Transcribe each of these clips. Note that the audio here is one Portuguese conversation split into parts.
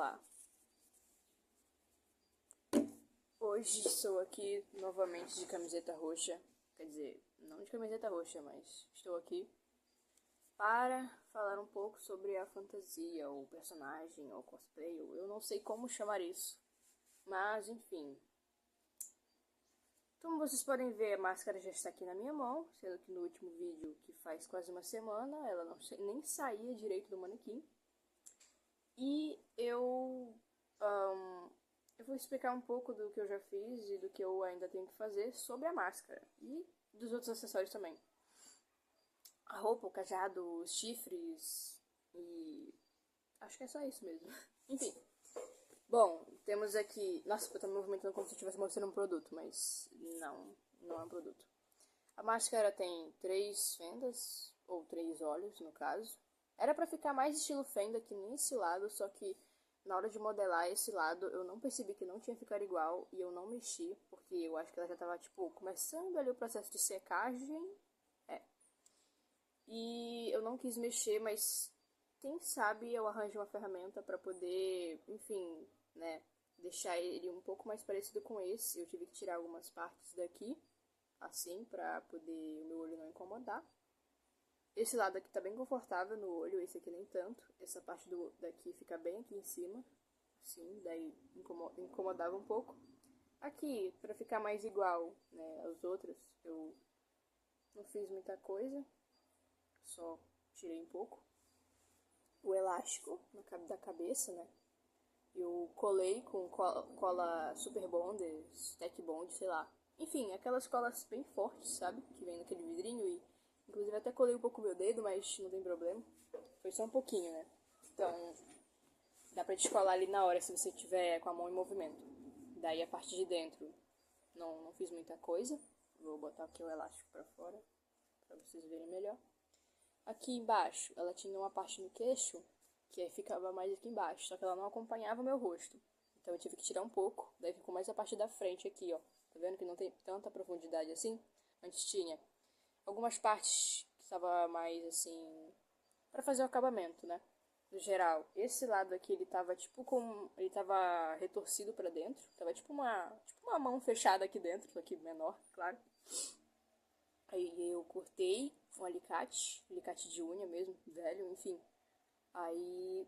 Olá, hoje estou aqui novamente de camiseta roxa, quer dizer, não de camiseta roxa, mas estou aqui para falar um pouco sobre a fantasia, ou personagem, ou cosplay, ou eu não sei como chamar isso, mas enfim. Como vocês podem ver, a máscara já está aqui na minha mão, sendo que no último vídeo, que faz quase uma semana, ela nem saía direito do manequim. E eu vou explicar um pouco do que eu já fiz e do que eu ainda tenho que fazer sobre a máscara. E dos outros acessórios também. A roupa, o cajado, os chifres e... acho que é só isso mesmo. Enfim. Bom, temos aqui... Nossa, eu tô me movimentando como se eu estivesse mostrando um produto, mas não é um produto. A máscara tem 3 fendas, ou 3 olhos no caso. Era pra ficar mais estilo fenda que nesse lado, só que na hora de modelar esse lado eu não percebi que não tinha ficado igual e eu não mexi, porque eu acho que ela já tava, tipo, começando ali o processo de secagem. E eu não quis mexer, mas quem sabe eu arranjo uma ferramenta pra poder, enfim, né, deixar ele um pouco mais parecido com esse. Eu tive que tirar algumas partes daqui, assim, pra poder o meu olho não incomodar. Esse lado aqui tá bem confortável no olho, esse aqui nem tanto. Essa parte daqui fica bem aqui em cima, assim, daí incomodava um pouco. Aqui, pra ficar mais igual, né, aos outros, eu não fiz muita coisa, só tirei um pouco. O elástico da cabeça, né, eu colei com cola Super Bonder, Tech Bond, sei lá. Enfim, aquelas colas bem fortes, sabe, que vem naquele vidrinho e... Inclusive até colei um pouco o meu dedo, mas não tem problema. Foi só um pouquinho, né? Então, dá pra descolar ali na hora se você tiver com a mão em movimento. Daí a parte de dentro, não fiz muita coisa. Vou botar aqui o elástico pra fora, pra vocês verem melhor. Aqui embaixo, ela tinha uma parte no queixo, que aí ficava mais aqui embaixo, só que ela não acompanhava o meu rosto. Então eu tive que tirar um pouco, daí ficou mais a parte da frente aqui, ó. Tá vendo que não tem tanta profundidade assim? Antes tinha. Algumas partes que estava mais assim para fazer o acabamento, né? No geral, esse lado aqui ele tava tipo ele tava retorcido para dentro, tava tipo uma mão fechada aqui dentro, aqui menor, claro. Aí eu cortei um alicate de unha mesmo, velho, enfim. Aí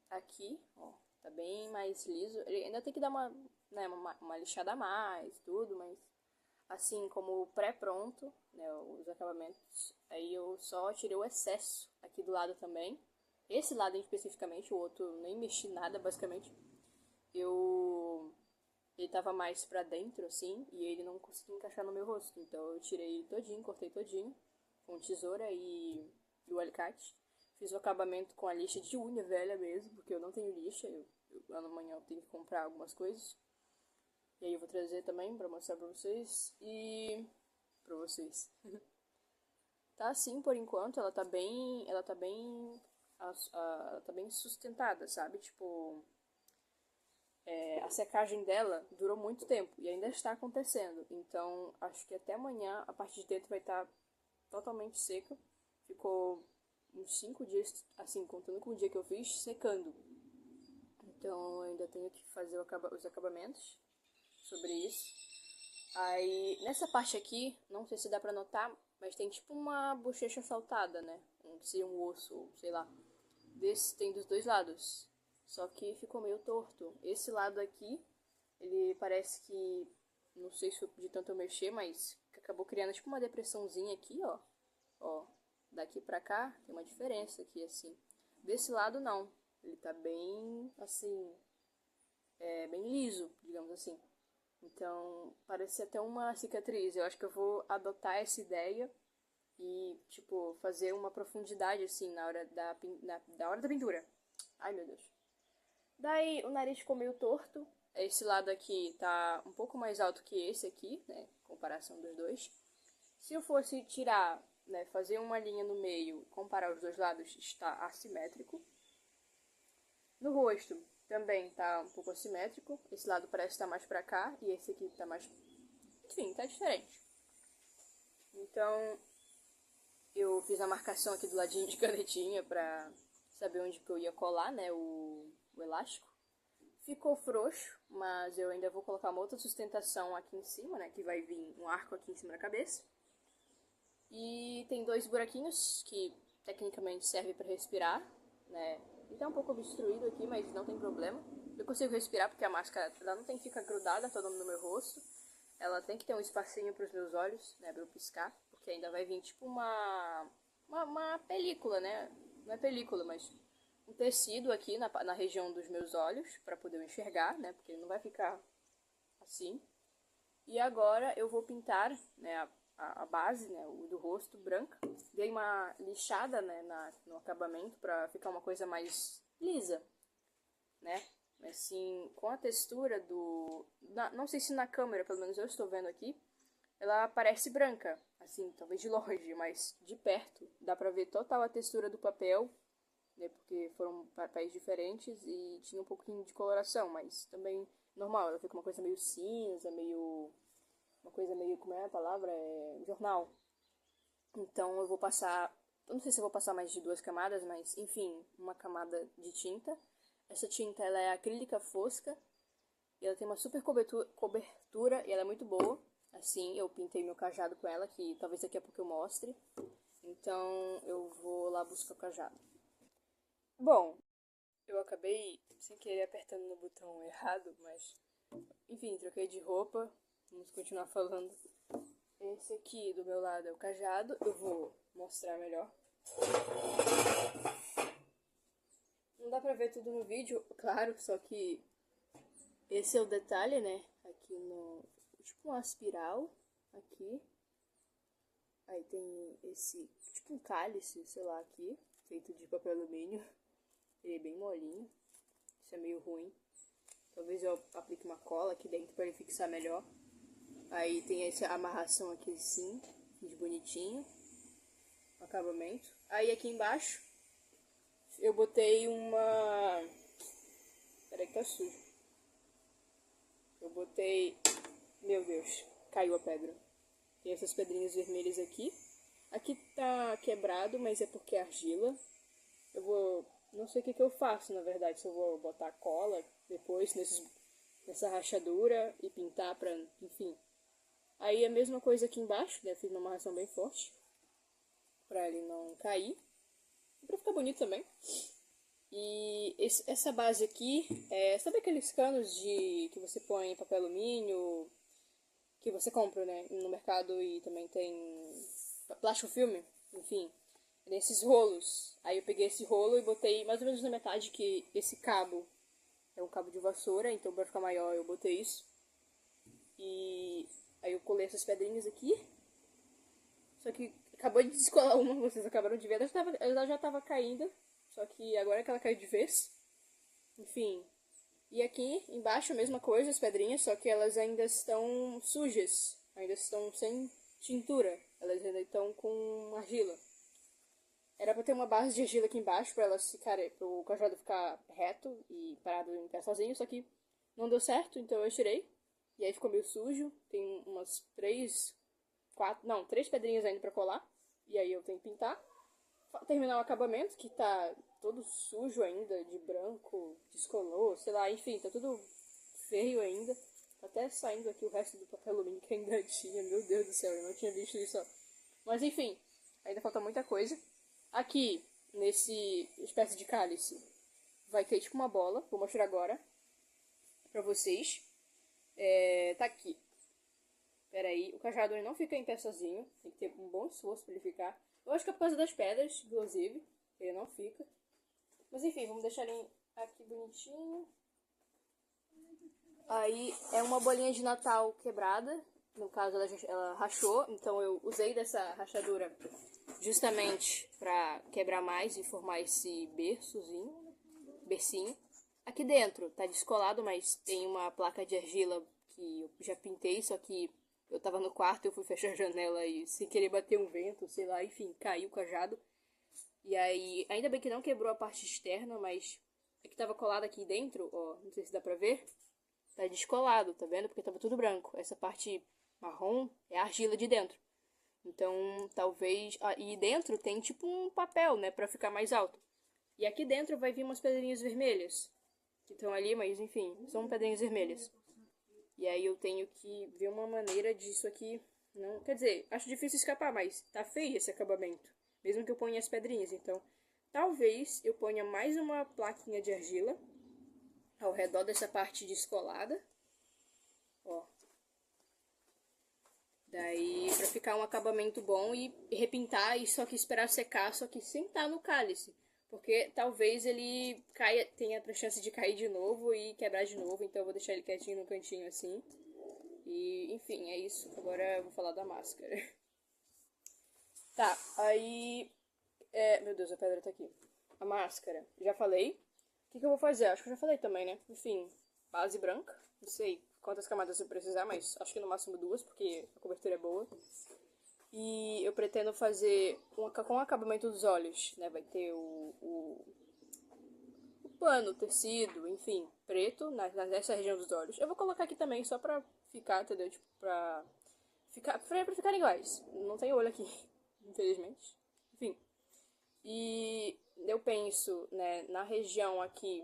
aqui, ó, tá bem mais liso. Ele ainda tem que dar uma lixada a mais, tudo, mas assim como pré-pronto, né, os acabamentos, aí eu só tirei o excesso aqui do lado também. Esse lado especificamente, o outro nem mexi nada, basicamente. Ele tava mais pra dentro, assim, e ele não conseguia encaixar no meu rosto. Então eu tirei todinho, cortei todinho, com tesoura e o alicate. Fiz o acabamento com a lixa de unha velha mesmo, porque eu não tenho lixa, amanhã eu tenho que comprar algumas coisas. E aí eu vou trazer também pra mostrar pra vocês e... pra vocês. Tá assim por enquanto, ela tá bem sustentada, sabe? Tipo, a secagem dela durou muito tempo e ainda está acontecendo. Então, acho que até amanhã a parte de dentro vai estar totalmente seca. Ficou uns 5 dias, assim, contando com o dia que eu fiz, secando. Então, eu ainda tenho que fazer os acabamentos sobre isso. Aí, nessa parte aqui, não sei se dá pra notar, mas tem tipo uma bochecha saltada, né? Seria um osso, sei lá. Desse tem dos dois lados. Só que ficou meio torto. Esse lado aqui, ele parece que... Não sei se foi de tanto eu mexer, mas acabou criando tipo uma depressãozinha aqui, ó. Ó, daqui pra cá tem uma diferença aqui, assim. Desse lado, não. Ele tá bem, assim... bem liso, digamos assim. Então, parece até uma cicatriz. Eu acho que eu vou adotar essa ideia e, tipo, fazer uma profundidade, assim, na hora da hora da pintura. Ai, meu Deus. Daí, o nariz ficou meio torto. Esse lado aqui tá um pouco mais alto que esse aqui, né? Comparação dos dois. Se eu fosse tirar, né, fazer uma linha no meio, comparar os dois lados, está assimétrico. No rosto, também tá um pouco assimétrico. Esse lado parece estar mais pra cá e esse aqui tá mais... Enfim, tá diferente. Então, eu fiz a marcação aqui do ladinho de canetinha pra saber onde que eu ia colar, né, o elástico. Ficou frouxo, mas eu ainda vou colocar uma outra sustentação aqui em cima, né? Que vai vir um arco aqui em cima da cabeça. E tem 2 buraquinhos que tecnicamente servem para respirar, né? Ele tá um pouco obstruído aqui, mas não tem problema. Eu consigo respirar porque a máscara ela não tem que ficar grudada todo no meu rosto. Ela tem que ter um espacinho para os meus olhos, né? Pra eu piscar, porque ainda vai vir tipo uma película, né? Não é película, mas um tecido aqui na região dos meus olhos para poder eu enxergar, né? Porque ele não vai ficar assim. E agora eu vou pintar, né, a base, né, o do rosto branca. Dei uma lixada, né, no acabamento para ficar uma coisa mais lisa, né? Assim, com a textura do... não sei se na câmera, pelo menos eu estou vendo aqui, ela parece branca, assim, talvez de longe, mas de perto dá pra ver total a textura do papel, né, porque foram papéis diferentes e tinha um pouquinho de coloração, mas também normal, ela fica uma coisa meio cinza, uma coisa meio, como é a palavra? Jornal. Então eu vou passar, eu não sei se eu vou passar mais de 2 camadas, mas enfim, uma camada de tinta. Essa tinta ela é acrílica fosca e ela tem uma super cobertura e ela é muito boa. Assim, eu pintei meu cajado com ela, que talvez daqui a pouco eu mostre. Então eu vou lá buscar o cajado. Bom, eu acabei sem querer apertando no botão errado, mas enfim, troquei de roupa. Vamos continuar falando. Esse aqui do meu lado é o cajado. Eu vou mostrar melhor. Não dá pra ver tudo no vídeo, claro, só que esse é o detalhe, né? Aqui no... tipo uma espiral, aqui. Aí tem esse, tipo um cálice, sei lá, aqui, feito de papel alumínio. Ele é bem molinho. Isso é meio ruim. Talvez eu aplique uma cola aqui dentro para ele fixar melhor. Aí tem essa amarração aqui assim, de bonitinho. Acabamento. Aí aqui embaixo eu botei uma... Peraí que tá sujo. Eu botei... Meu Deus, caiu a pedra. Tem essas pedrinhas vermelhas aqui. Aqui tá quebrado, mas é porque é argila. Eu vou... Não sei o que eu faço, na verdade. Se eu vou botar cola depois nessa rachadura e pintar pra... Enfim. Aí a mesma coisa aqui embaixo, né? Fiz uma amarração bem forte. Pra ele não cair. E pra ficar bonito também. E essa base aqui, sabe aqueles canos que você põe em papel alumínio, que você compra, né, no mercado e também tem plástico filme, enfim, nesses rolos. Aí eu peguei esse rolo e botei mais ou menos na metade, que esse cabo é um cabo de vassoura, então pra ficar maior eu botei isso. E aí eu colei essas pedrinhas aqui, só que acabou de descolar uma, vocês acabaram de ver, ela já tava caindo. Só que agora é que ela caiu de vez. Enfim. E aqui embaixo a mesma coisa, as pedrinhas, só que elas ainda estão sujas. Ainda estão sem tintura. Elas ainda estão com argila. Era pra ter uma base de argila aqui embaixo pra elas ficarem, pro cajado ficar reto e parado em pé sozinho, só que não deu certo, então eu tirei. E aí ficou meio sujo. Tem umas 3 pedrinhas ainda pra colar. E aí eu tenho que pintar. Terminar o acabamento, que tá todo sujo ainda, de branco, descolou, sei lá, enfim, tá tudo feio ainda. Tá até saindo aqui o resto do papel alumínio que ainda tinha, meu Deus do céu, eu não tinha visto isso. Mas enfim, ainda falta muita coisa. Aqui, nesse espécie de cálice, vai ter tipo uma bola, vou mostrar agora pra vocês. Tá aqui. Pera aí, o cajado ele não fica em pé sozinho, tem que ter um bom esforço pra ele ficar. Eu acho que é por causa das pedras, inclusive, ele não fica. Mas enfim, vamos deixar ele aqui bonitinho. Aí é uma bolinha de Natal quebrada. No caso, ela rachou, então eu usei dessa rachadura justamente pra quebrar mais e formar esse bercinho. Aqui dentro tá descolado, mas tem uma placa de argila que eu já pintei, só que eu tava no quarto, eu fui fechar a janela e sem querer bater um vento, sei lá, enfim, caiu o cajado. E aí, ainda bem que não quebrou a parte externa, mas é que tava colado aqui dentro, ó, não sei se dá pra ver. Tá descolado, tá vendo? Porque tava tudo branco. Essa parte marrom é a argila de dentro. Então, talvez... e dentro tem tipo um papel, né, pra ficar mais alto. E aqui dentro vai vir umas pedrinhas vermelhas, que estão ali, mas enfim, são pedrinhas vermelhas. E aí eu tenho que ver uma maneira disso aqui não... Quer dizer, acho difícil escapar, mas tá feio esse acabamento. Mesmo que eu ponha as pedrinhas, então... Talvez eu ponha mais uma plaquinha de argila ao redor dessa parte descolada. Ó. Daí, pra ficar um acabamento bom e repintar e só que esperar secar, só que sem estar no cálice. Porque talvez ele caia, tenha a chance de cair de novo e quebrar de novo. Então eu vou deixar ele quietinho no cantinho assim. E, enfim, é isso. Agora eu vou falar da máscara. Tá, aí... meu Deus, a pedra tá aqui. A máscara, já falei. O que eu vou fazer? Acho que eu já falei também, né? Enfim, base branca. Não sei quantas camadas eu precisar, mas acho que no máximo 2, porque a cobertura é boa. E eu pretendo fazer com o acabamento dos olhos, né? Vai ter o pano, o tecido, enfim, preto nessa região dos olhos. Eu vou colocar aqui também só pra ficar, entendeu? Tipo, pra ficarem iguais. Não tem olho aqui, infelizmente. Enfim. E eu penso, né, na região aqui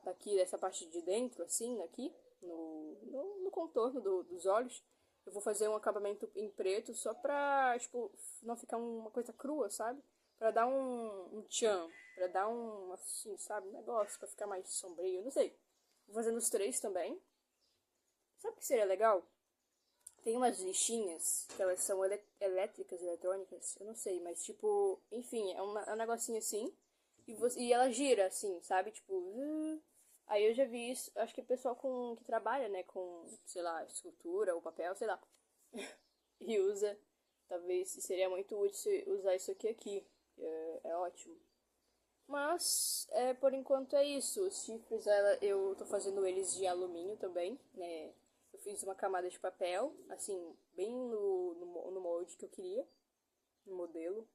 daqui, dessa parte de dentro, assim, aqui, no contorno dos olhos, eu vou fazer um acabamento em preto só pra, tipo, não ficar uma coisa crua, sabe? Pra dar um tchan, pra dar um, assim, sabe, um negócio, pra ficar mais sombrio, não sei. Vou fazer nos três também. Sabe o que seria legal? Tem umas lixinhas que elas são elétricas, eletrônicas, eu não sei, mas tipo, enfim, é um negocinho assim. E ela gira assim, sabe? Tipo, aí eu já vi isso, acho que o pessoal que trabalha, né, com, sei lá, escultura ou papel, sei lá, e usa. Talvez seria muito útil usar isso aqui. É ótimo. Mas, por enquanto é isso. Os chifres, eu tô fazendo eles de alumínio também, né? Eu fiz uma camada de papel, assim, bem no molde que eu queria, no modelo.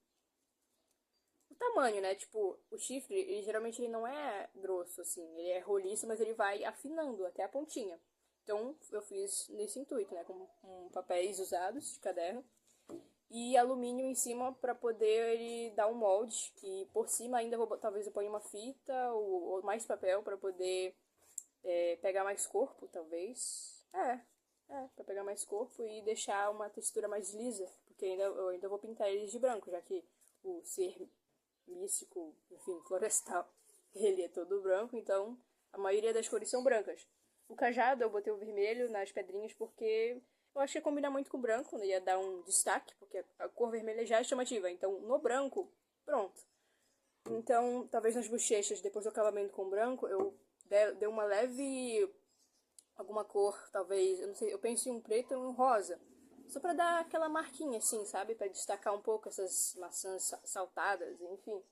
O tamanho, né? Tipo, o chifre, geralmente ele não é grosso, assim. Ele é roliço, mas ele vai afinando até a pontinha. Então, eu fiz nesse intuito, né? Com papéis usados de caderno. E alumínio em cima para poder ele dar um molde. E por cima ainda talvez eu ponha uma fita ou mais papel para poder pegar mais corpo, talvez. Para pegar mais corpo e deixar uma textura mais lisa. Porque eu ainda vou pintar eles de branco, já que o ser místico, enfim, florestal, ele é todo branco, então a maioria das cores são brancas. O cajado eu botei o vermelho nas pedrinhas porque eu acho que combina muito com o branco, né? Ia dar um destaque, porque a cor vermelha já é chamativa. Então, no branco, pronto. Então, talvez nas bochechas, depois do acabamento com o branco, eu dê uma leve... alguma cor, talvez, eu não sei, eu penso em um preto e um rosa. Só pra dar aquela marquinha, assim, sabe? Pra destacar um pouco essas maçãs saltadas, enfim.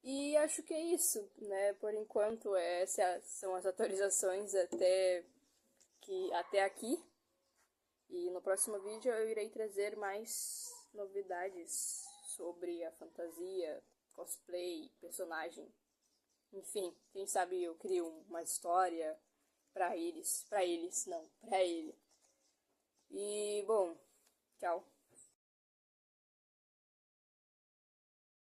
E acho que é isso, né? Por enquanto, essas são as atualizações até aqui. E no próximo vídeo eu irei trazer mais novidades sobre a fantasia, cosplay, personagem. Enfim, quem sabe eu crio uma história pra eles, não, pra ele. E, bom, tchau.